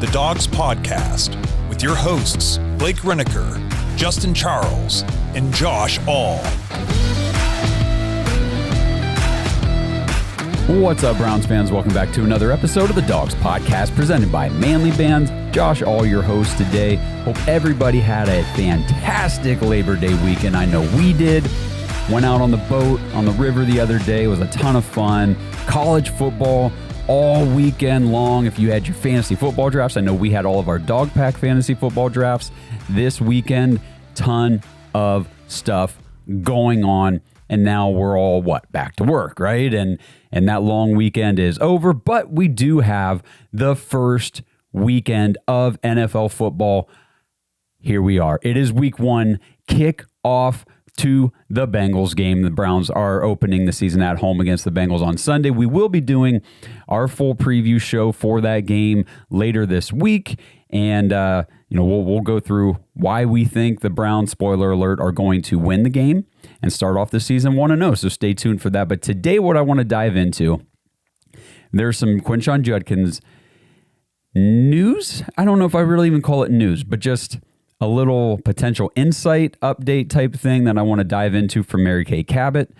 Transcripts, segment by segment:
the Dawgs Podcast with your hosts, Blake Reneker, Justin Charles, and Josh All. What's up, Browns fans? Welcome back to another episode of the Dawgs Podcast presented by Manly Bands. Josh All, your host today. Hope everybody had a fantastic Labor Day weekend. I know we did. Went out on the boat on the river the other day. It was a ton of fun. College football all weekend long. If you had your fantasy football drafts, I know we had all of our Dog Pack fantasy football drafts this weekend. Ton of stuff going on. And now we're all, back to work, right? And that long weekend is over. But we do have the first weekend of NFL football. Here we are. It is week one. Kick off to the Bengals game. The Browns are opening the season at home against the Bengals on Sunday. We will be doing our full preview show for that game later this week. And, we'll go through why we think the Browns, spoiler alert, are going to win the game and start off the season 1-0. So stay tuned for that. But today, what I want to dive into, there's some Quinshon Judkins news. I don't know if I really even call it news, but just a little potential insight update type thing that I want to dive into from Mary Kay Cabot.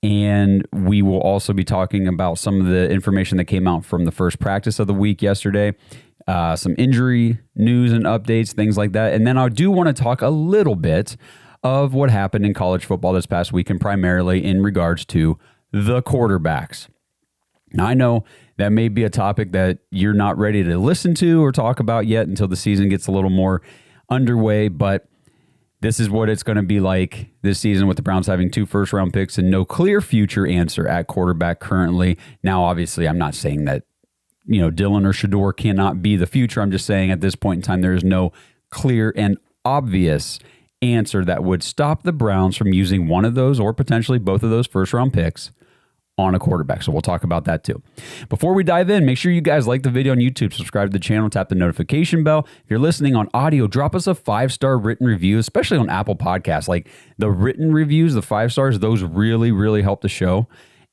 And we will also be talking about some of the information that came out from the first practice of the week yesterday, some injury news and updates, things like that. And then I do want to talk a little bit of what happened in college football this past week, and primarily in regards to the quarterbacks. Now, I know that may be a topic that you're not ready to listen to or talk about yet until the season gets a little more underway, but this is what it's going to be like this season with the Browns having 2 first-round picks and no clear future answer at quarterback currently. Now, obviously, I'm not saying that, Dylan or Shador cannot be the future. I'm just saying at this point in time, there is no clear and obvious answer that would stop the Browns from using one of those or potentially both of those first-round picks on a quarterback. So we'll talk about that too. Before we dive in, make sure you guys like the video on YouTube, subscribe to the channel, tap the notification bell. If you're listening on audio, drop us a 5-star written review, especially on Apple Podcasts. Like the written reviews, the 5 stars, those really, really help the show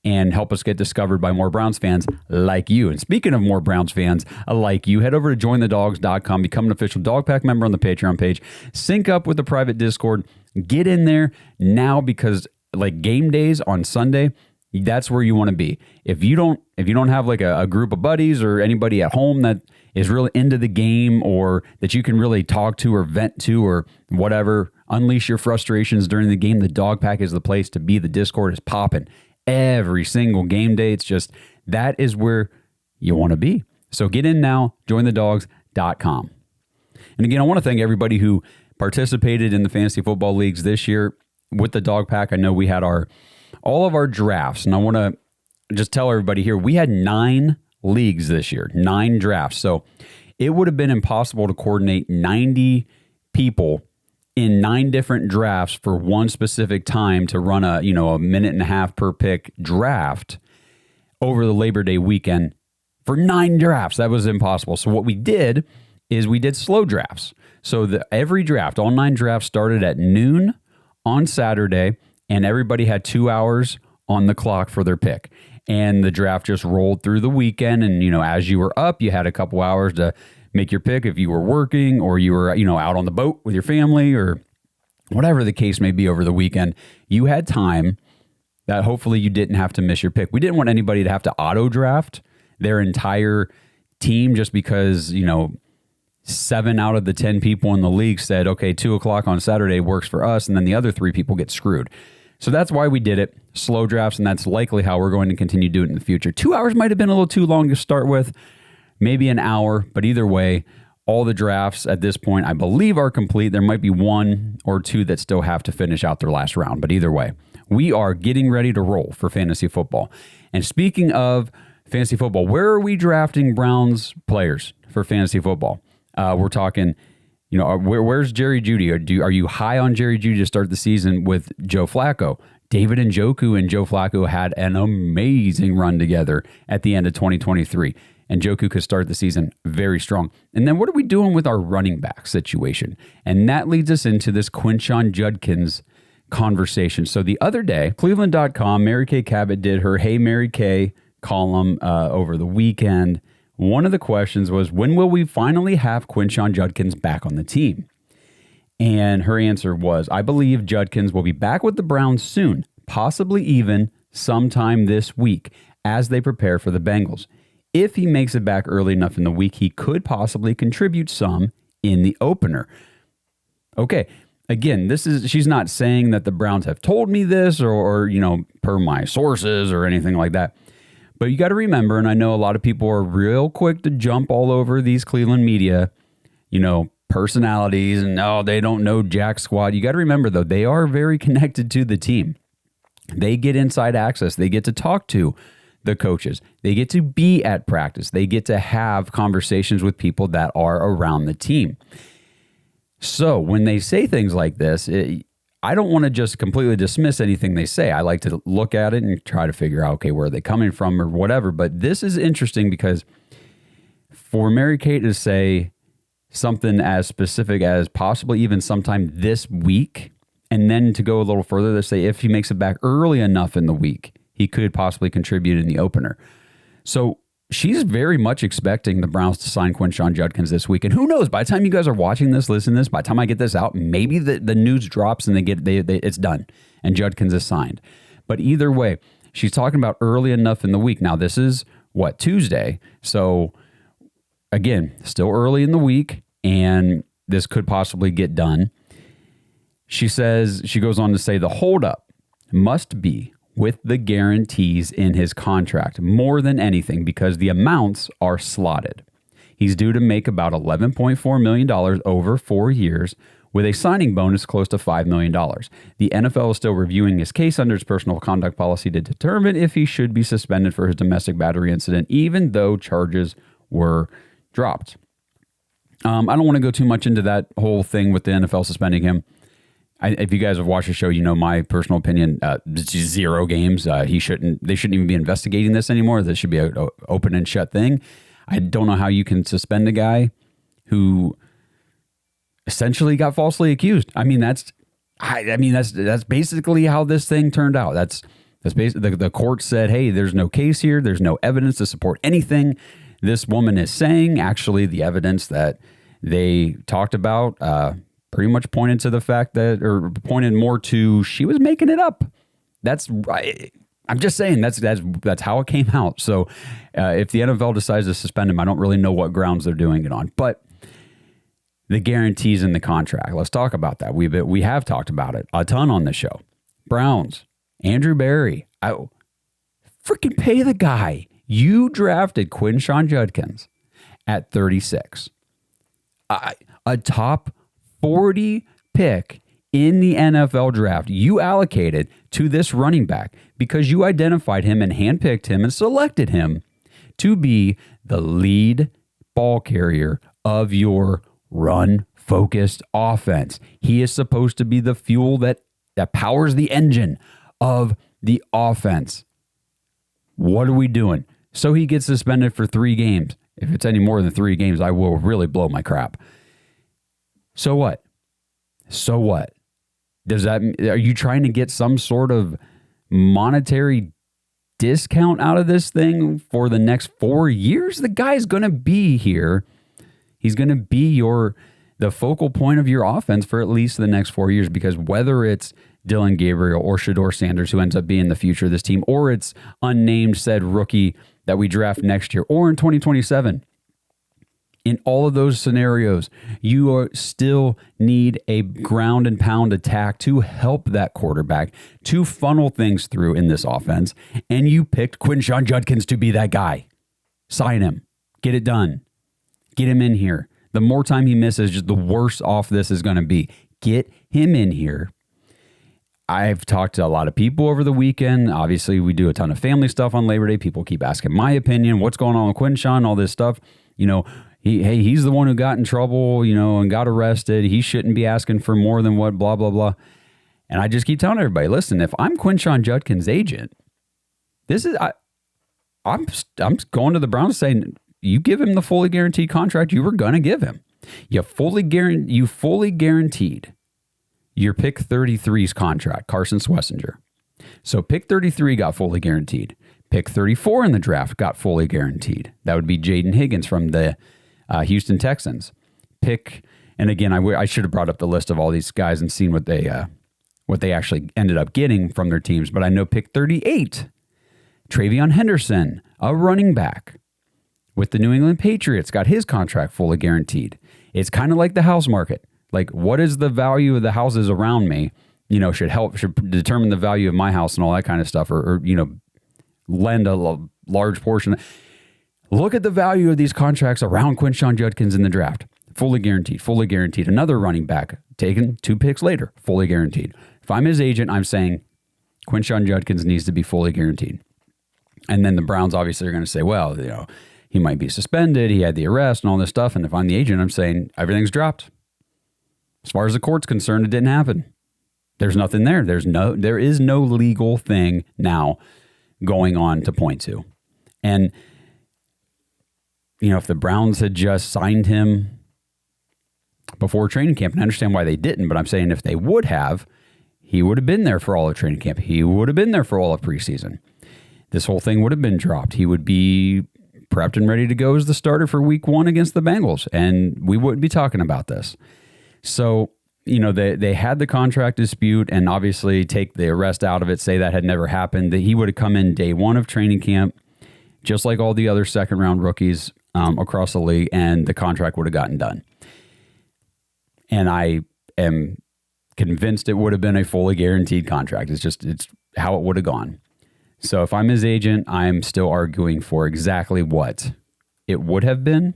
and help us get discovered by more Browns fans like you. And speaking of more Browns fans like you, head over to jointhedawgs.com, become an official Dog Pack member on the Patreon page, sync up with the private Discord, get in there now because like game days on Sunday, that's where you want to be. If you don't have like a group of buddies or anybody at home that is really into the game or that you can really talk to or vent to or whatever, unleash your frustrations during the game, the Dog Pack is the place to be. The Discord is popping every single game day. It's just, that is where you want to be. So get in now, jointhedawgs.com. And again, I want to thank everybody who participated in the fantasy football leagues this year with the Dog Pack. I know we had all of our drafts, and I want to just tell everybody here, we had 9 leagues this year, 9 drafts. So it would have been impossible to coordinate 90 people in 9 different drafts for one specific time to run a minute and a half per pick draft over the Labor Day weekend for 9 drafts. That was impossible. So what we did is we did slow drafts. So every draft, all 9 drafts started at noon on Saturday, and everybody had 2 hours on the clock for their pick. And the draft just rolled through the weekend. And, as you were up, you had a couple hours to make your pick if you were working or you were, out on the boat with your family or whatever the case may be over the weekend. You had time that hopefully you didn't have to miss your pick. We didn't want anybody to have to auto draft their entire team just because, 7 out of the 10 people in the league said, okay, 2 o'clock on Saturday works for us. And then the other 3 people get screwed. So that's why we did it, slow drafts. And that's likely how we're going to continue doing it in the future. 2 hours might have been a little too long to start with, maybe an hour. But either way, all the drafts at this point, I believe, are complete. There might be 1 or 2 that still have to finish out their last round. But either way, we are getting ready to roll for fantasy football. And speaking of fantasy football, where are we drafting Browns players for fantasy football? We're talking, where's Jerry Jeudy? Are you high on Jerry Jeudy to start the season with Joe Flacco? David Njoku and Joe Flacco had an amazing run together at the end of 2023. And Njoku could start the season very strong. And then what are we doing with our running back situation? And that leads us into this Quinshon Judkins conversation. So the other day, Cleveland.com, Mary Kay Cabot did her Hey Mary Kay column over the weekend one of the questions was, when will we finally have Quinshon Judkins back on the team? And her answer was, I believe Judkins will be back with the Browns soon, possibly even sometime this week as they prepare for the Bengals. If he makes it back early enough in the week, he could possibly contribute some in the opener. Okay, again, she's not saying that the Browns have told me this or per my sources or anything like that. But you got to remember, and I know a lot of people are real quick to jump all over these Cleveland media, personalities, and they don't know jack squat. You got to remember, though, they are very connected to the team. They get inside access. They get to talk to the coaches. They get to be at practice. They get to have conversations with people that are around the team. So when they say things like this, I don't want to just completely dismiss anything they say. I like to look at it and try to figure out, okay, where are they coming from or whatever. But this is interesting because for Mary Kay to say something as specific as possibly even sometime this week, and then to go a little further to say if he makes it back early enough in the week, he could possibly contribute in the opener. So she's very much expecting the Browns to sign Quinshon Judkins this week. And who knows, by the time you guys are watching this, listen to this, by the time I get this out, maybe the news drops and it's done and Judkins is signed. But either way, she's talking about early enough in the week. Now, this is Tuesday. So again, still early in the week, and this could possibly get done. She goes on to say the holdup must be with the guarantees in his contract more than anything because the amounts are slotted. He's due to make about $11.4 million over 4 years with a signing bonus close to $5 million. The NFL is still reviewing his case under its personal conduct policy to determine if he should be suspended for his domestic battery incident, even though charges were dropped. I don't want to go too much into that whole thing with the NFL suspending him. If you guys have watched the show, my personal opinion, 0 games. They shouldn't even be investigating this anymore. This should be an open and shut thing. I don't know how you can suspend a guy who essentially got falsely accused. That's basically how this thing turned out. That's basically the court said, hey, there's no case here. There's no evidence to support anything this woman is saying. Actually, the evidence that they talked about, pretty much pointed to the fact that, or pointed more to, she was making it up. That's right. I'm just saying that's how it came out. So if the NFL decides to suspend him, I don't really know what grounds they're doing it on. But the guarantees in the contract, let's talk about that. We have talked about it a ton on the show. Browns, Andrew Berry, freaking pay the guy. You drafted Quinshon Judkins at 36, a top 40 pick in the NFL draft. You allocated to this running back because you identified him and handpicked him and selected him to be the lead ball carrier of your run-focused offense. He is supposed to be the fuel that powers the engine of the offense. What are we doing? So he gets suspended for 3 games. If it's any more than 3 games, I will really blow my crap. So what? Are you trying to get some sort of monetary discount out of this thing for the next 4 years? The guy's going to be here. He's going to be the focal point of your offense for at least the next 4 years, because whether it's Dylan Gabriel or Shedeur Sanders, who ends up being the future of this team, or it's unnamed said rookie that we draft next year or in 2027, in all of those scenarios, you still need a ground and pound attack to help that quarterback, to funnel things through in this offense. And you picked Quinshon Judkins to be that guy. Sign him. Get it done. Get him in here. The more time he misses, just the worse off this is going to be. Get him in here. I've talked to a lot of people over the weekend. Obviously, we do a ton of family stuff on Labor Day. People keep asking my opinion. What's going on with Quinshon? All this stuff. He's the one who got in trouble, and got arrested. He shouldn't be asking for more than what, blah, blah, blah. And I just keep telling everybody, listen, if I'm Quinshon Judkins' agent, I'm going to the Browns saying, you give him the fully guaranteed contract you were going to give him. You fully guaranteed your pick 33's contract, Carson Swessinger. So pick 33 got fully guaranteed. Pick 34 in the draft got fully guaranteed. That would be Jaden Higgins from the Houston Texans. And again, I should have brought up the list of all these guys and seen what they actually ended up getting from their teams. But I know pick 38, Travion Henderson, a running back with the New England Patriots, got his contract fully guaranteed. It's kind of like the house market. Like, what is the value of the houses around me? Should determine the value of my house and all that kind of stuff, or lend a large portion. Look at the value of these contracts around Quinshon Judkins in the draft. Fully guaranteed, fully guaranteed. Another running back taken 2 picks later, fully guaranteed. If I'm his agent, I'm saying Quinshon Judkins needs to be fully guaranteed. And then the Browns obviously are going to say, well, he might be suspended. He had the arrest and all this stuff. And if I'm the agent, I'm saying everything's dropped. As far as the court's concerned, it didn't happen. There's nothing there. There is no legal thing now going on to point to. And, if the Browns had just signed him before training camp, and I understand why they didn't, but I'm saying if they would have, he would have been there for all of training camp. He would have been there for all of preseason. This whole thing would have been dropped. He would be prepped and ready to go as the starter for week 1 against the Bengals, and we wouldn't be talking about this. So, they had the contract dispute, and obviously take the arrest out of it, say that had never happened, that he would have come in day 1 of training camp, just like all the other second-round rookies across the league, and the contract would have gotten done. And I am convinced it would have been a fully guaranteed contract. It's how it would have gone. So if I'm his agent, I'm still arguing for exactly what it would have been,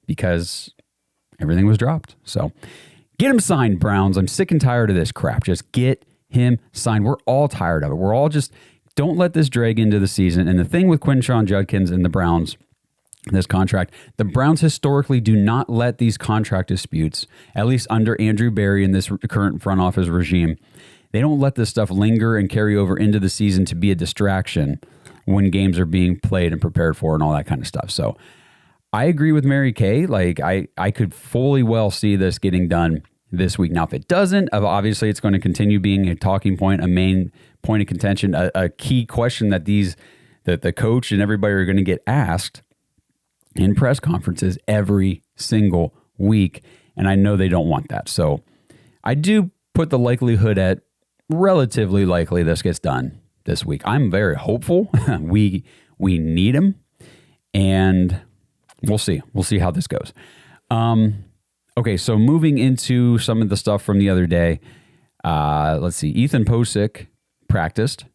because everything was dropped. So get him signed, Browns. I'm sick and tired of this crap. Just get him signed. We're all tired of it. We're all just, don't let this drag into the season. And the thing with Quinshon Judkins and the Browns, this contract, the Browns historically do not let these contract disputes, at least under Andrew Berry in this current front office regime, they don't let this stuff linger and carry over into the season to be a distraction when games are being played and prepared for and all that kind of stuff. So I agree with Mary Kay. Like, I could fully well see this getting done this week. Now, if it doesn't, obviously it's going to continue being a talking point, a main point of contention, a key question that the coach and everybody are going to get asked in press conferences every single week. And I know they don't want that. So I do put the likelihood at relatively likely this gets done this week. I'm very hopeful. We need him, and we'll see. We'll see how this goes. Okay, so moving into some of the stuff from the other day. Let's see. Ethan Posick practiced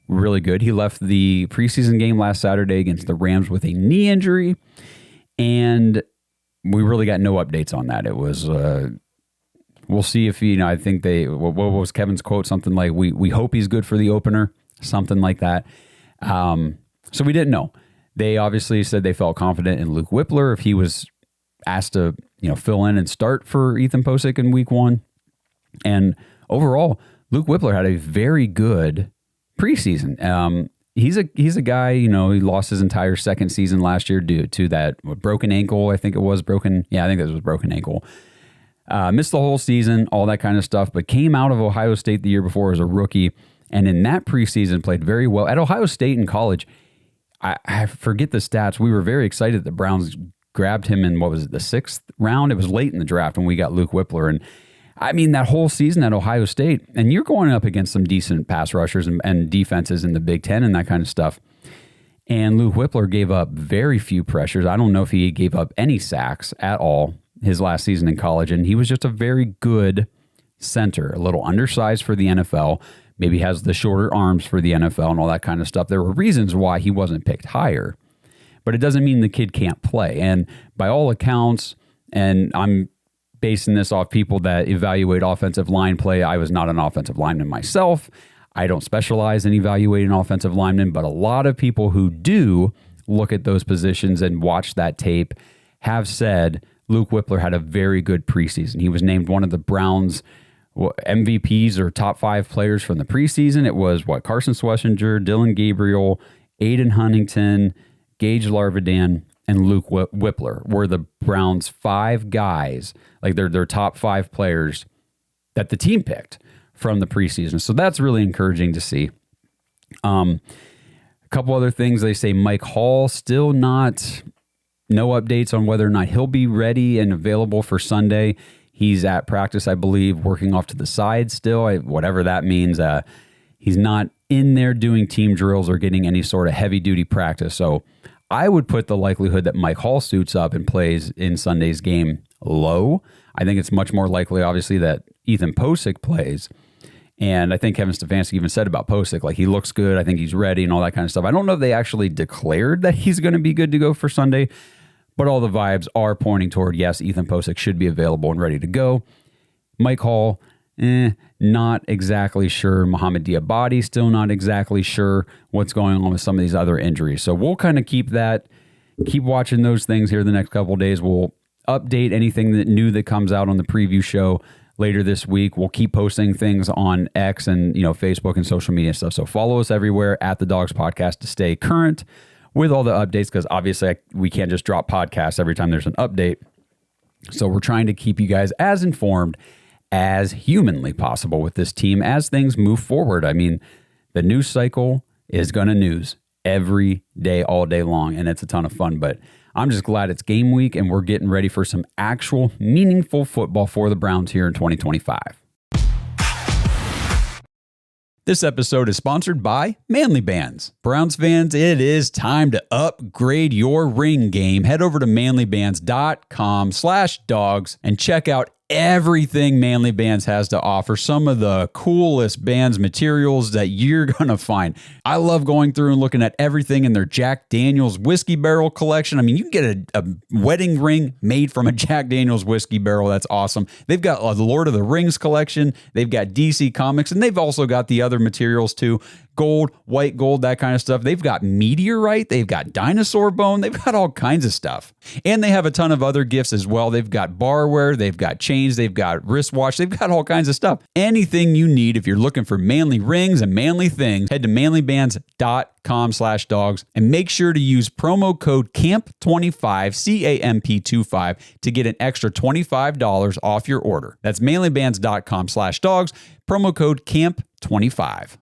really good. He left the preseason game last Saturday against the Rams with a knee injury, and we really got no updates on that. It was, we'll see if, I think what was Kevin's quote? Something like, we hope he's good for the opener, something like that. So we didn't know. They obviously said they felt confident in Luke Whippler if he was asked to, fill in and start for Ethan Posick in week 1. And overall, Luke Whippler had a very good preseason. He's a guy, he lost his entire second season last year due to that broken ankle. I think it was broken. Yeah, I think it was broken ankle. Missed the whole season, all that kind of stuff, but came out of Ohio State the year before as a rookie. And in that preseason played very well. At Ohio State in college, I forget the stats. We were very excited the Browns grabbed him in, the 6th round? It was late in the draft when we got Luke Whippler. And I mean, that whole season at Ohio State, and you're going up against some decent pass rushers and defenses in the Big Ten and that kind of stuff. And Luke Whippler gave up very few pressures. I don't know if he gave up any sacks at all his last season in college. And he was just a very good center, a little undersized for the NFL, maybe has the shorter arms for the NFL and all that kind of stuff. There were reasons why he wasn't picked higher, but it doesn't mean the kid can't play. And by all accounts, and I'm basing this off people that evaluate offensive line play. I was not an offensive lineman myself. I don't specialize in evaluating offensive linemen, but a lot of people who do look at those positions and watch that tape have said Luke Whippler had a very good preseason. He was named one of the Browns' MVPs or top 5 players from the preseason. It was Carson Schlesinger, Dylan Gabriel, Aiden Huntington, Gage Larvidan, and Luke Whippler were the Browns' 5 guys, like their top 5 players that the team picked from the preseason. So that's really encouraging to see. A couple other things. They say Mike Hall still no updates on whether or not he'll be ready and available for Sunday. He's at practice, I believe, working off to the side still, whatever that means. He's not in there doing team drills or getting any sort of heavy-duty practice. So I would put the likelihood that Mike Hall suits up and plays in Sunday's game low. I think it's much more likely, obviously, that Ethan Posick plays. And I think Kevin Stefanski even said about Posick, like, he looks good, I think he's ready and all that kind of stuff. I don't know if they actually declared that he's going to be good to go for Sunday, but all the vibes are pointing toward, yes, Ethan Posick should be available and ready to go. Mike Hall, not exactly sure. Mohamed Diabate, still not exactly sure what's going on with some of these other injuries. So we'll kind of keep watching those things here the next couple of days. We'll update anything that comes out on the preview show later this week. We'll keep posting things on X and Facebook and social media stuff. So follow us everywhere at the Dawgs Podcast to stay current with all the updates, because obviously we can't just drop podcasts every time there's an update. So we're trying to keep you guys as informed as humanly possible with this team as things move forward. I mean, the news cycle is going to news every day, all day long, and it's a ton of fun. But I'm just glad it's game week and we're getting ready for some actual meaningful football for the Browns here in 2025. This episode is sponsored by Manly Bands. Browns fans, it is time to upgrade your ring game. Head over to manlybands.com/dogs and check out everything Manly Bands has to offer. Some of the coolest bands materials that you're going to find. I love going through and looking at everything in their Jack Daniel's whiskey barrel collection. I mean, you can get a wedding ring made from a Jack Daniel's whiskey barrel. That's awesome. They've got the Lord of the Rings collection. They've got DC Comics, and they've also got the other materials too. Gold, white gold, that kind of stuff. They've got meteorite. They've got dinosaur bone. They've got all kinds of stuff. And they have a ton of other gifts as well. They've got barware. They've got chains. They've got wristwatch. They've got all kinds of stuff. Anything you need if you're looking for manly rings and manly things, head to manlybands.com/dogs and make sure to use promo code CAMP25, CAMP25, to get an extra $25 off your order. That's manlybands.com/dogs, promo code CAMP25.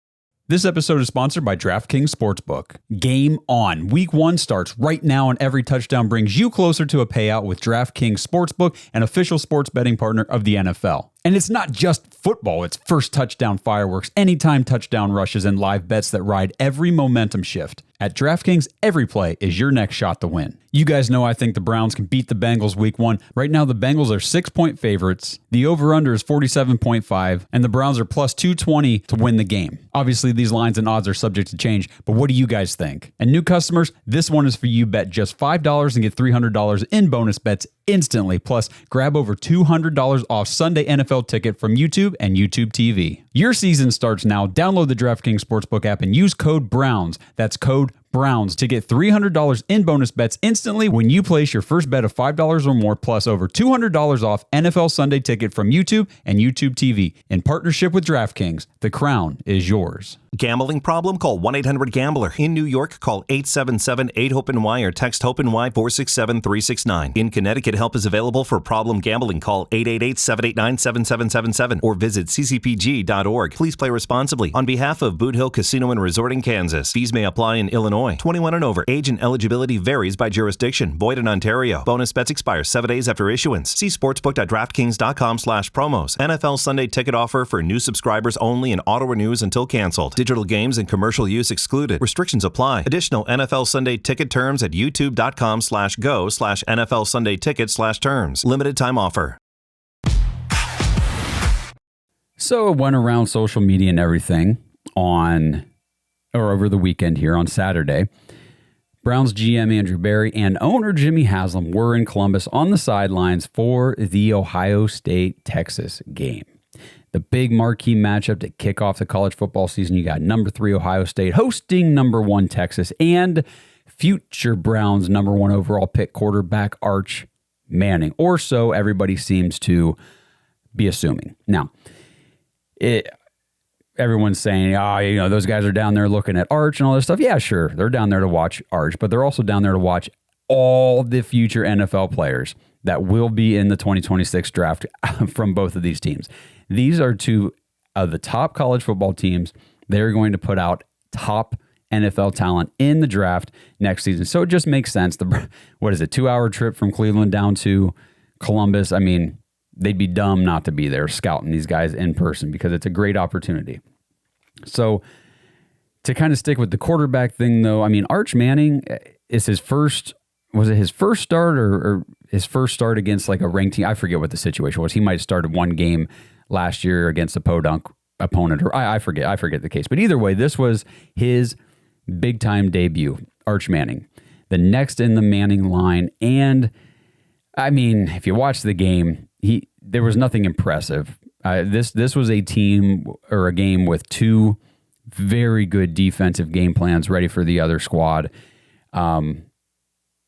This episode is sponsored by DraftKings Sportsbook. Game on. Week 1 starts right now, and every touchdown brings you closer to a payout with DraftKings Sportsbook, an official sports betting partner of the NFL. And it's not just football, it's first touchdown fireworks, anytime touchdown rushes, and live bets that ride every momentum shift. At DraftKings, every play is your next shot to win. You guys know I think the Browns can beat the Bengals week 1. Right now, the Bengals are 6-point favorites. The over-under is 47.5, and the Browns are plus 220 to win the game. Obviously, these lines and odds are subject to change, but what do you guys think? And new customers, this one is for you. Bet just $5 and get $300 in bonus bets instantly. Plus, grab over $200 off Sunday NFL ticket from YouTube and YouTube TV. Your season starts now. Download the DraftKings Sportsbook app and use code BROWNS. That's code BROWNS to get $300 in bonus bets instantly when you place your first bet of $5 or more, plus over $200 off NFL Sunday ticket from YouTube and YouTube TV. In partnership with DraftKings, the crown is yours. Gambling problem? Call 1-800-GAMBLER. In New York, call 877-8-HOPE-NY or text HOPE-NY 467-369. In Connecticut, help is available for problem gambling. Call 888-789-7777 or visit ccpg.org. Please play responsibly. On behalf of Boot Hill Casino and Resort in Kansas, fees may apply in Illinois. 21 and over. Age and eligibility varies by jurisdiction. Void in Ontario. Bonus bets expire 7 days after issuance. See sportsbook.draftkings.com/promos. NFL Sunday ticket offer for new subscribers only and auto renews until canceled. Digital games and commercial use excluded. Restrictions apply. Additional NFL Sunday ticket terms at youtube.com/go/NFL Sunday ticket/terms. Limited time offer. So it went around social media and everything over the weekend here on Saturday. Browns GM Andrew Berry and owner Jimmy Haslam were in Columbus on the sidelines for the Ohio State-Texas game. The big marquee matchup to kick off the college football season. You got number 3 Ohio State hosting number 1 Texas and future Browns number 1 overall pick quarterback Arch Manning, or so everybody seems to be assuming. Now, everyone's saying, those guys are down there looking at Arch and all this stuff. Yeah, sure, they're down there to watch Arch, but they're also down there to watch all the future NFL players that will be in the 2026 draft from both of these teams. These are 2 of the top college football teams. They're going to put out top NFL talent in the draft next season. So it just makes sense. 2-hour trip from Cleveland down to Columbus. I mean, they'd be dumb not to be there scouting these guys in person because it's a great opportunity. So to kind of stick with the quarterback thing, though, I mean, Arch Manning is his first. Was it his first start or his first start against like a ranked team? I forget what the situation was. He might have started one game last year against a podunk opponent, or I forget the case. But either way, this was his big time debut, Arch Manning, the next in the Manning line. And I mean, if you watch the game, there was nothing impressive. This was a team or a game with two very good defensive game plans ready for the other squad.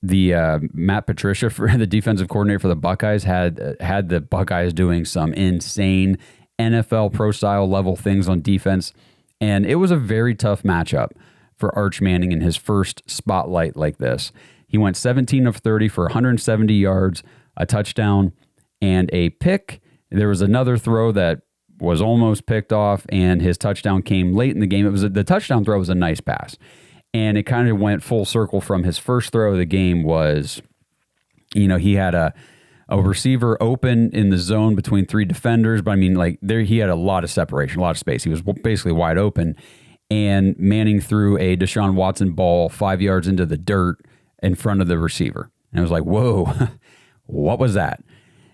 Matt Patricia, for the defensive coordinator for the Buckeyes, had the Buckeyes doing some insane NFL pro style level things on defense, and it was a very tough matchup for Arch Manning in his first spotlight like this. He went 17 of 30 for 170 yards, a touchdown, and a pick. There was another throw that was almost picked off, and his touchdown came late in the game. The touchdown throw was a nice pass. And it kind of went full circle from his first throw of the game was, he had a receiver open in the zone between three defenders. But I mean, like he had a lot of separation, a lot of space. He was basically wide open. And Manning threw a Deshaun Watson ball 5 yards into the dirt in front of the receiver. And I was like, whoa, what was that?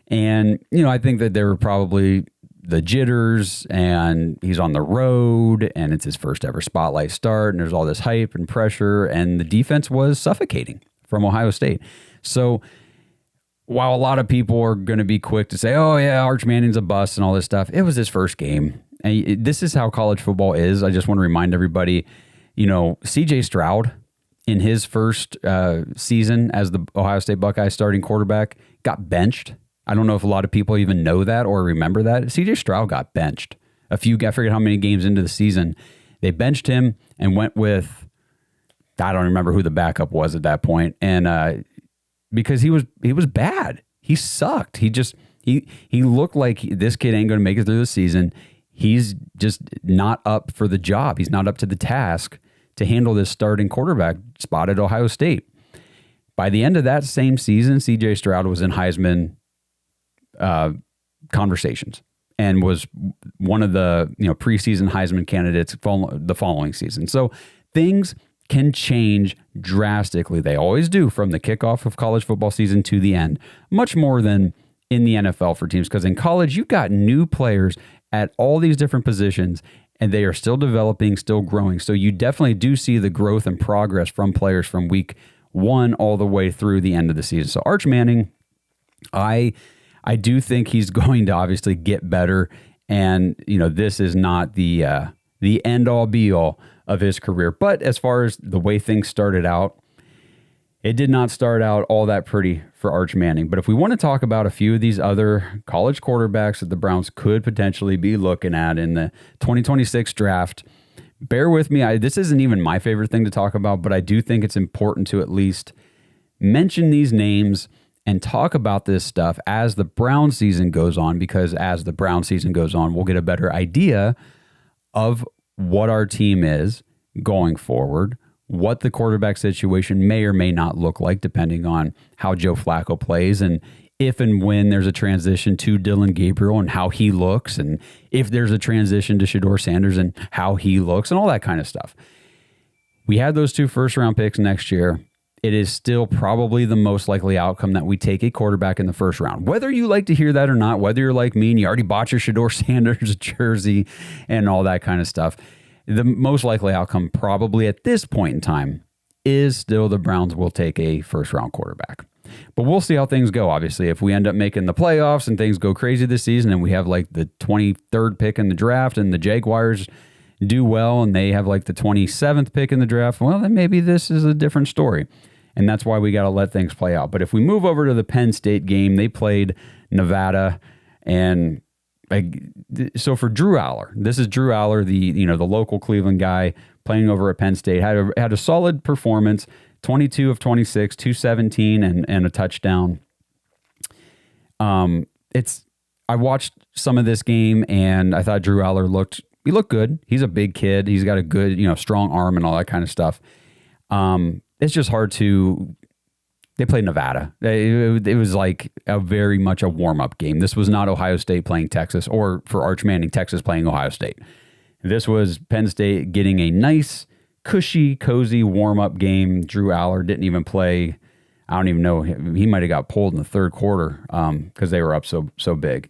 And, I think that there were probably the jitters, and he's on the road, and it's his first ever spotlight start, and there's all this hype and pressure, and the defense was suffocating from Ohio State. So while a lot of people are going to be quick to say, oh yeah, Arch Manning's a bust and all this stuff, it was his first game. And this is how college football is. I just want to remind everybody, CJ Stroud in his first season as the Ohio State Buckeyes starting quarterback got benched. I don't know if a lot of people even know that or remember that. CJ Stroud got benched. I forget how many games into the season. They benched him and went with, I don't remember who the backup was at that point. And because he was bad. He sucked. He looked like this kid ain't going to make it through the season. He's just not up for the job. He's not up to the task to handle this starting quarterback spot at Ohio State. By the end of that same season, CJ Stroud was in Heisman conversations and was one of the preseason Heisman candidates the following season. So things can change drastically. They always do from the kickoff of college football season to the end, much more than in the NFL for teams, because in college you've got new players at all these different positions and they are still developing, still growing. So you definitely do see the growth and progress from players from week one all the way through the end of the season. So Arch Manning, I do think he's going to obviously get better, and this is not the end all be all of his career. But as far as the way things started out, it did not start out all that pretty for Arch Manning. But if we want to talk about a few of these other college quarterbacks that the Browns could potentially be looking at in the 2026 draft, bear with me. This isn't even my favorite thing to talk about, but I do think it's important to at least mention these names and talk about this stuff as the Brown season goes on, because as the Brown season goes on, we'll get a better idea of what our team is going forward, what the quarterback situation may or may not look like, depending on how Joe Flacco plays, and if and when there's a transition to Dylan Gabriel and how he looks, and if there's a transition to Shedeur Sanders and how he looks, and all that kind of stuff. We had those 2 first-round picks next year. It is still probably the most likely outcome that we take a quarterback in the first round. Whether you like to hear that or not, whether you're like me and you already bought your Shedeur Sanders jersey and all that kind of stuff, the most likely outcome probably at this point in time is still the Browns will take a first-round quarterback. But we'll see how things go, obviously. If we end up making the playoffs and things go crazy this season and we have like the 23rd pick in the draft and the Jaguars do well and they have like the 27th pick in the draft, well, then maybe this is a different story. And that's why we got to let things play out. But if we move over to the Penn State game, they played Nevada. And so for Drew Aller, this is Drew Aller, the local Cleveland guy playing over at Penn State, had a solid performance, 22 of 26, 217 and a touchdown. I watched some of this game and I thought Drew Aller looked looked good. He's a big kid. He's got a good, strong arm and all that kind of stuff. It's just hard to. They played Nevada. It was like very much a warm-up game. This was not Ohio State playing Texas, or for Arch Manning, Texas playing Ohio State. This was Penn State getting a nice, cushy, cozy warm-up game. Drew Aller didn't even play. I don't even know. He might have got pulled in the third quarter because they were up so big.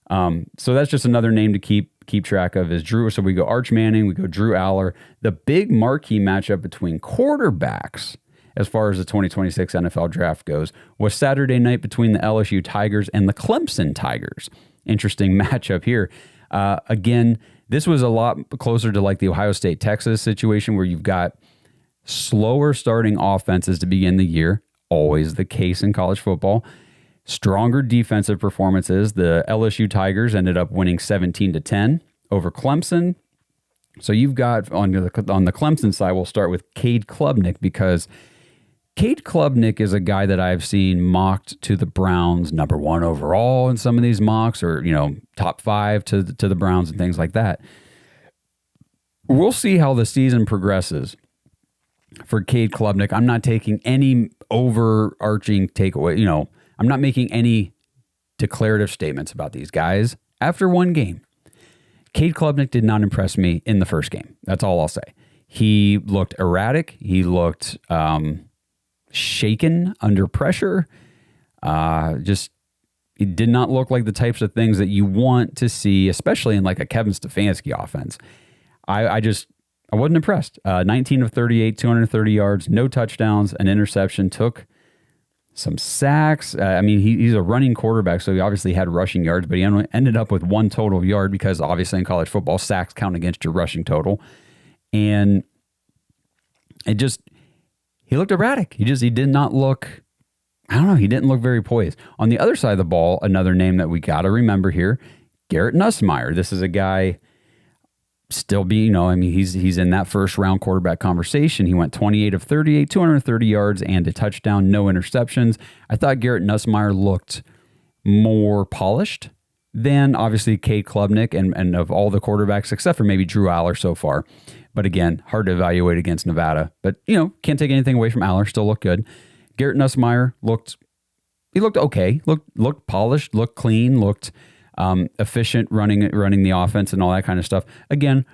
So that's just another name to keep track of is Drew. So we go Arch Manning, we go Drew Aller. The big marquee matchup between quarterbacks as far as the 2026 NFL draft goes was Saturday night between the LSU Tigers and the Clemson Tigers. Interesting matchup here. Again, this was a lot closer to like the Ohio State-Texas situation where you've got slower starting offenses to begin the year, always the case in college football. Stronger defensive performances. The LSU Tigers ended up winning 17-10 over Clemson. So you've got on the Clemson side, we'll start with Cade Klubnik because Cade Klubnik is a guy that I've seen mocked to the Browns, number 1 overall in some of these mocks, or top 5 to the Browns and things like that. We'll see how the season progresses for Cade Klubnik. I'm not taking any overarching takeaway. I'm not making any declarative statements about these guys. After one game, Cade Klubnik did not impress me in the first game. That's all I'll say. He looked erratic. He looked shaken under pressure. It did not look like the types of things that you want to see, especially in like a Kevin Stefanski offense. I wasn't impressed. 19 of 38, 230 yards, no touchdowns, an interception, took some sacks. He's a running quarterback, so he obviously had rushing yards, but he ended up with 1 total yard because obviously in college football, sacks count against your rushing total. And he looked erratic. He did not look, he didn't look very poised. On the other side of the ball, another name that we got to remember here, Garrett Nussmeier. This is a guy still being, he's in that first round quarterback conversation. He went 28 of 38, 230 yards and a touchdown, no interceptions. I thought Garrett Nussmeier looked more polished than obviously Cade Klubnik and of all the quarterbacks, except for maybe Drew Aller so far. But again, hard to evaluate against Nevada. But, can't take anything away from Aller, still looked good. Garrett Nussmeier looked okay, looked polished, looked clean, looked efficient running the offense and all that kind of stuff. Again,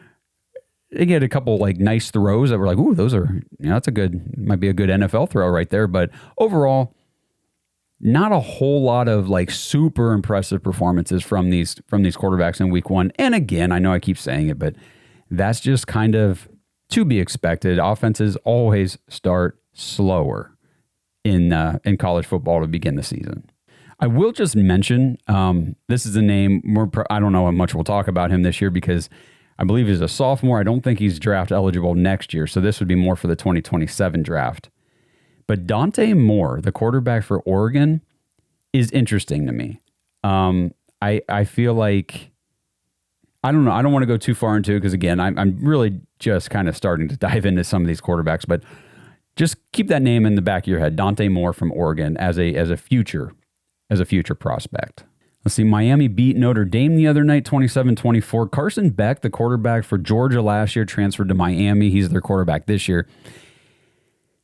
he had a couple like nice throws that were like, ooh, those are, might be a good NFL throw right there. But overall, not a whole lot of like super impressive performances from these quarterbacks in week 1. And again, I know I keep saying it, but that's just kind of to be expected. Offenses always start slower in college football to begin the season. I will just mention, this is a name, I don't know how much we'll talk about him this year because I believe he's a sophomore. I don't think he's draft eligible next year, so this would be more for the 2027 draft. But Dante Moore, the quarterback for Oregon, is interesting to me. I feel like, I don't know, I don't want to go too far into it because, again, I'm really just kind of starting to dive into some of these quarterbacks, but just keep that name in the back of your head, Dante Moore from Oregon, as a future prospect. Let's see, Miami beat Notre Dame the other night, 27-24. Carson Beck, the quarterback for Georgia last year, transferred to Miami. He's their quarterback this year.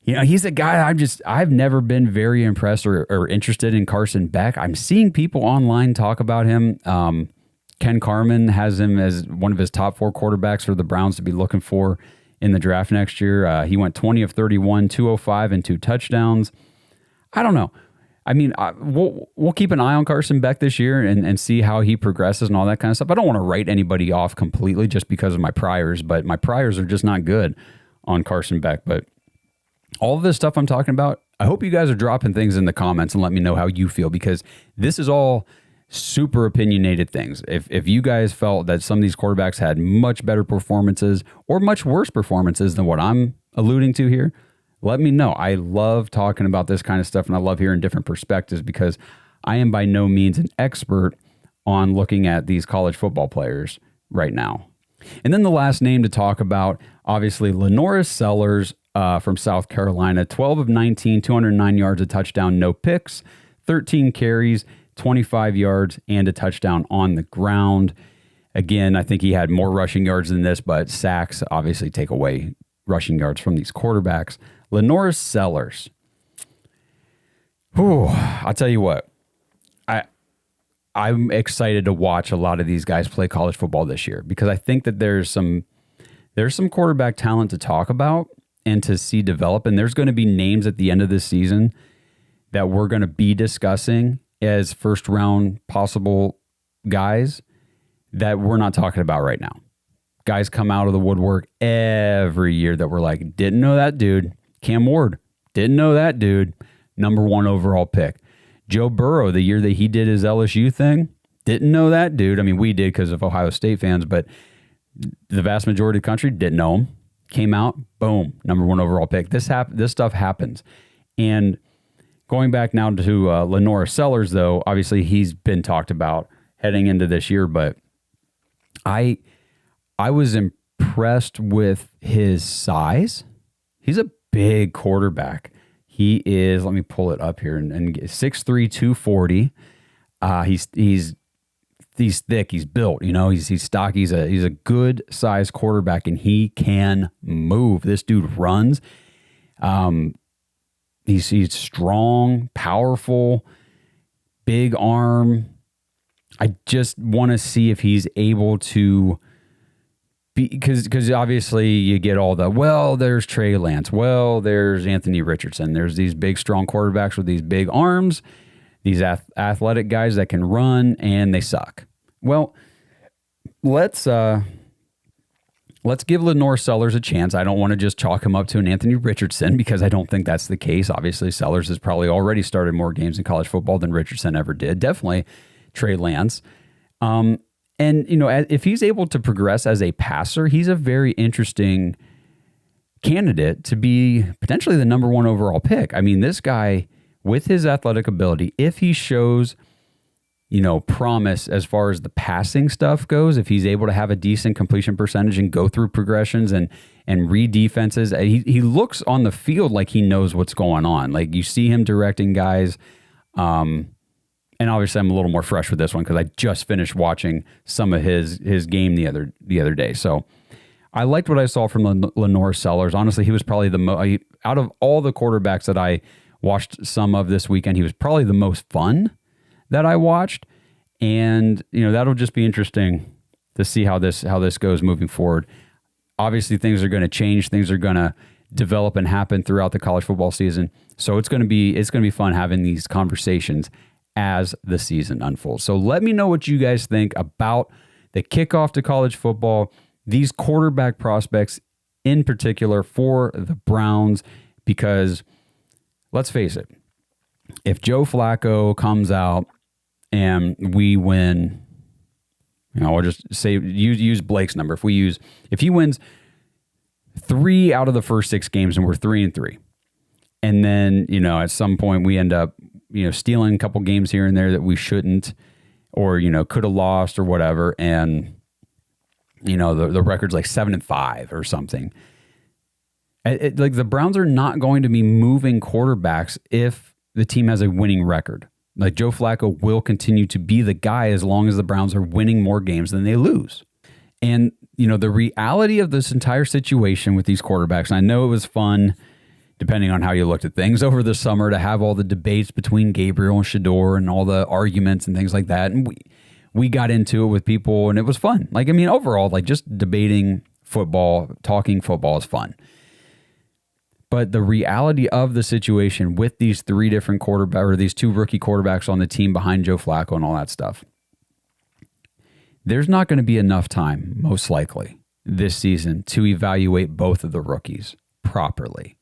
He's a guy I've never been very impressed or interested in Carson Beck. I'm seeing people online talk about him. Ken Carman has him as one of his top 4 quarterbacks for the Browns to be looking for in the draft next year. He went 20 of 31, 205, and 2 touchdowns. I don't know. We'll keep an eye on Carson Beck this year and see how he progresses and all that kind of stuff. I don't want to write anybody off completely just because of my priors, but my priors are just not good on Carson Beck. But all of this stuff I'm talking about, I hope you guys are dropping things in the comments and let me know how you feel, because this is all super opinionated things. If you guys felt that some of these quarterbacks had much better performances or much worse performances than what I'm alluding to here, let me know. I love talking about this kind of stuff, and I love hearing different perspectives because I am by no means an expert on looking at these college football players right now. And then the last name to talk about, obviously, Lenoris Sellers from South Carolina, 12 of 19, 209 yards, a touchdown, no picks, 13 carries, 25 yards, and a touchdown on the ground. Again, I think he had more rushing yards than this, but sacks obviously take away rushing yards from these quarterbacks. Lenore Sellers. Whew, I'll tell you what. I'm excited to watch a lot of these guys play college football this year because I think that there's some quarterback talent to talk about and to see develop. And there's going to be names at the end of this season that we're going to be discussing as first round possible guys that we're not talking about right now. Guys come out of the woodwork every year that we're like, didn't know that dude. Cam Ward, didn't know that dude. Number 1 overall pick. Joe Burrow, the year that he did his LSU thing, didn't know that dude. I mean, we did because of Ohio State fans, but the vast majority of the country didn't know him. Came out, boom, number 1 overall pick. This stuff happens. And going back now to Lenore Sellers, though, obviously he's been talked about heading into this year, but I was impressed with his size. He's a big quarterback. He is, let me pull it up here, and 6'3", 240. He's thick. He's built. He's stocky. He's a good sized quarterback, and he can move. This dude runs. He's strong, powerful, big arm. I just want to see if he's able to. Because obviously you get all there's Trey Lance, there's Anthony Richardson, there's these big strong quarterbacks with these big arms, these athletic guys that can run, and they suck. Well, let's give Lenore Sellers a chance. I don't want to just chalk him up to an Anthony Richardson because I don't think that's the case. Obviously, Sellers has probably already started more games in college football than Richardson ever did. Definitely Trey Lance. And, if he's able to progress as a passer, he's a very interesting candidate to be potentially the number 1 overall pick. I mean, this guy, with his athletic ability, if he shows, promise as far as the passing stuff goes, if he's able to have a decent completion percentage and go through progressions and read defenses, he looks on the field like he knows what's going on. Like you see him directing guys. And obviously, I'm a little more fresh with this one because I just finished watching some of his game the other day. So I liked what I saw from Lenore Sellers. Honestly, he was probably out of all the quarterbacks that I watched some of this weekend, he was probably the most fun that I watched. And that'll just be interesting to see how this goes moving forward. Obviously, things are going to change. Things are going to develop and happen throughout the college football season. So it's going to be fun having these conversations as the season unfolds. So let me know what you guys think about the kickoff to college football, these quarterback prospects in particular for the Browns, because let's face it, if Joe Flacco comes out and we win, I'll just say use Blake's number. If he wins 3 out of the first 6 games and we're 3-3, and then, at some point we end up stealing a couple games here and there that we shouldn't, or, could have lost or whatever. And, the record's like 7-5 or something. Like the Browns are not going to be moving quarterbacks if the team has a winning record. Like Joe Flacco will continue to be the guy as long as the Browns are winning more games than they lose. And, the reality of this entire situation with these quarterbacks, and I know it was fun, depending on how you looked at things over the summer, to have all the debates between Gabriel and Shador and all the arguments and things like that. And we got into it with people and it was fun. Overall, just debating football, talking football is fun. But the reality of the situation with these 3 different quarterbacks, or these 2 rookie quarterbacks on the team behind Joe Flacco and all that stuff, there's not going to be enough time, most likely, this season to evaluate both of the rookies properly.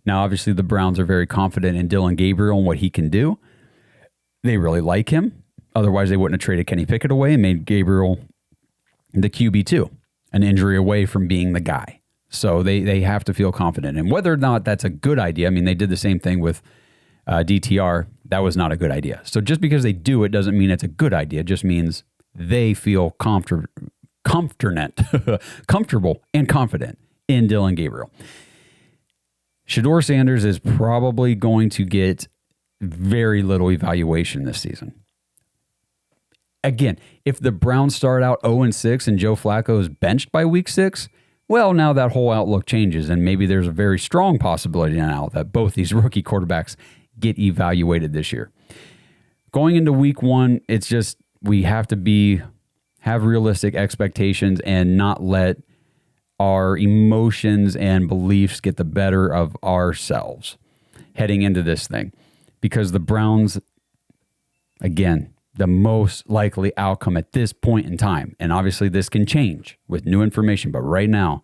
Now, obviously, the Browns are very confident in Dylan Gabriel and what he can do. They really like him. Otherwise, they wouldn't have traded Kenny Pickett away and made Gabriel the QB2, an injury away from being the guy. So they have to feel confident. And whether or not that's a good idea, they did the same thing with DTR. That was not a good idea. So just because they do it doesn't mean it's a good idea. It just means they feel comfortable and confident in Dylan Gabriel. Shador Sanders is probably going to get very little evaluation this season. Again, if the Browns start out 0-6 and Joe Flacco is benched by week 6, well, now that whole outlook changes, and maybe there's a very strong possibility now that both these rookie quarterbacks get evaluated this year. Going into week 1, it's just we have to have realistic expectations and not let our emotions and beliefs get the better of ourselves heading into this thing. Because the Browns, again, the most likely outcome at this point in time, and obviously this can change with new information, but right now,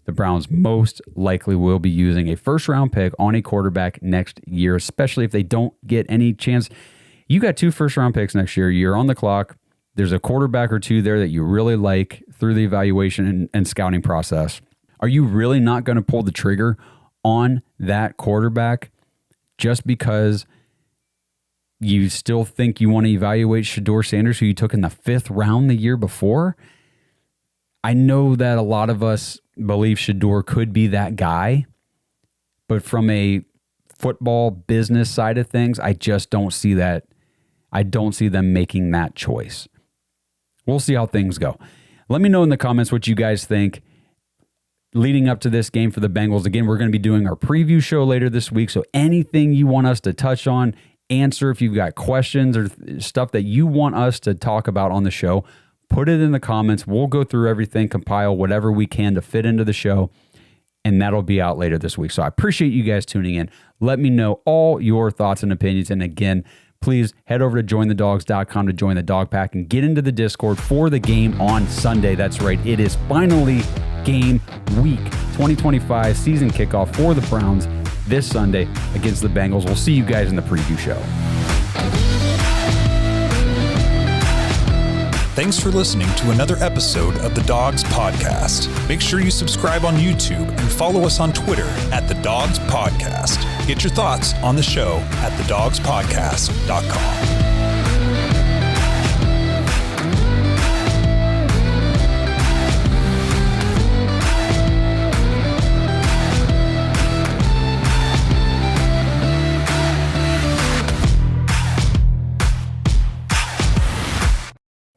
the Browns most likely will be using a first-round pick on a quarterback next year, especially if they don't get any chance. You got 2 first-round picks next year. You're on the clock. There's a quarterback or 2 there that you really like through the evaluation and scouting process. Are you really not going to pull the trigger on that quarterback just because you still think you want to evaluate Shedeur Sanders, who you took in the 5th round the year before? I know that a lot of us believe Shedeur could be that guy, but from a football business side of things, I just don't see that. I don't see them making that choice. We'll see how things go. Let me know in the comments what you guys think leading up to this game for the Bengals. Again, we're going to be doing our preview show later this week, so anything you want us to touch on, answer, if you've got questions or stuff that you want us to talk about on the show, put it in the comments. We'll go through everything, compile whatever we can to fit into the show, and that'll be out later this week. So I appreciate you guys tuning in. Let me know all your thoughts and opinions. And again, please head over to jointhedawgs.com to join the Dog Pack and get into the Discord for the game on Sunday. That's right. It is finally game week 2025 season kickoff for the Browns this Sunday against the Bengals. We'll see you guys in the preview show. Thanks for listening to another episode of the Dawgs Podcast. Make sure you subscribe on YouTube and follow us on Twitter at the Dawgs Podcast. Get your thoughts on the show at thedawgspodcast.com.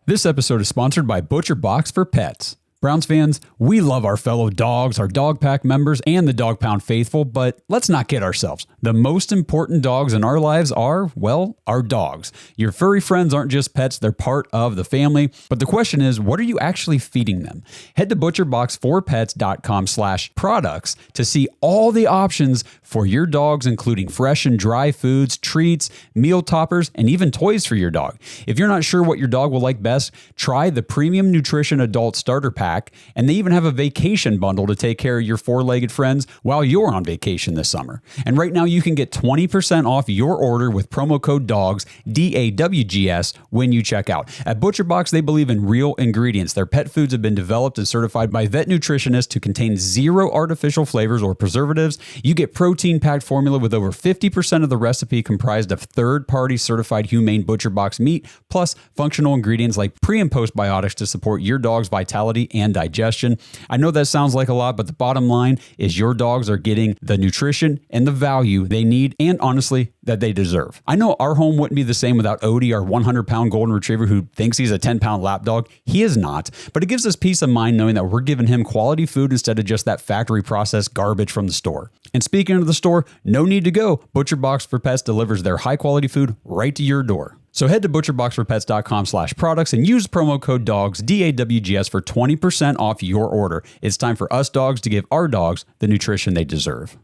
This episode is sponsored by ButcherBox for Pets. Browns fans, we love our fellow dogs, our Dog Pack members, and the Dog Pound faithful, but let's not kid ourselves. The most important dogs in our lives are, well, our dogs. Your furry friends aren't just pets, they're part of the family. But the question is, what are you actually feeding them? Head to butcherboxforpets.com/products to see all the options for your dogs, including fresh and dry foods, treats, meal toppers, and even toys for your dog. If you're not sure what your dog will like best, try the Premium Nutrition Adult Starter Pack, and they even have a vacation bundle to take care of your four-legged friends while you're on vacation this summer. And right now you can get 20% off your order with promo code DAWGS, DAWGS, when you check out. At ButcherBox, they believe in real ingredients. Their pet foods have been developed and certified by vet nutritionists to contain zero artificial flavors or preservatives. You get protein-packed formula with over 50% of the recipe comprised of third-party certified humane ButcherBox meat, plus functional ingredients like pre- and postbiotics to support your dog's vitality and digestion. I know that sounds like a lot, but the bottom line is your dogs are getting the nutrition and the value they need, and honestly, that they deserve. I know our home wouldn't be the same without Odie, our 100-pound golden retriever who thinks he's a 10-pound lap dog. He is not, but it gives us peace of mind knowing that we're giving him quality food instead of just that factory processed garbage from the store. And speaking of the store, no need to go. ButcherBox for Pets delivers their high-quality food right to your door. So head to butcherboxforpets.com/products and use promo code DAWGS, DAWGS, for 20% off your order. It's time for us dogs to give our dogs the nutrition they deserve.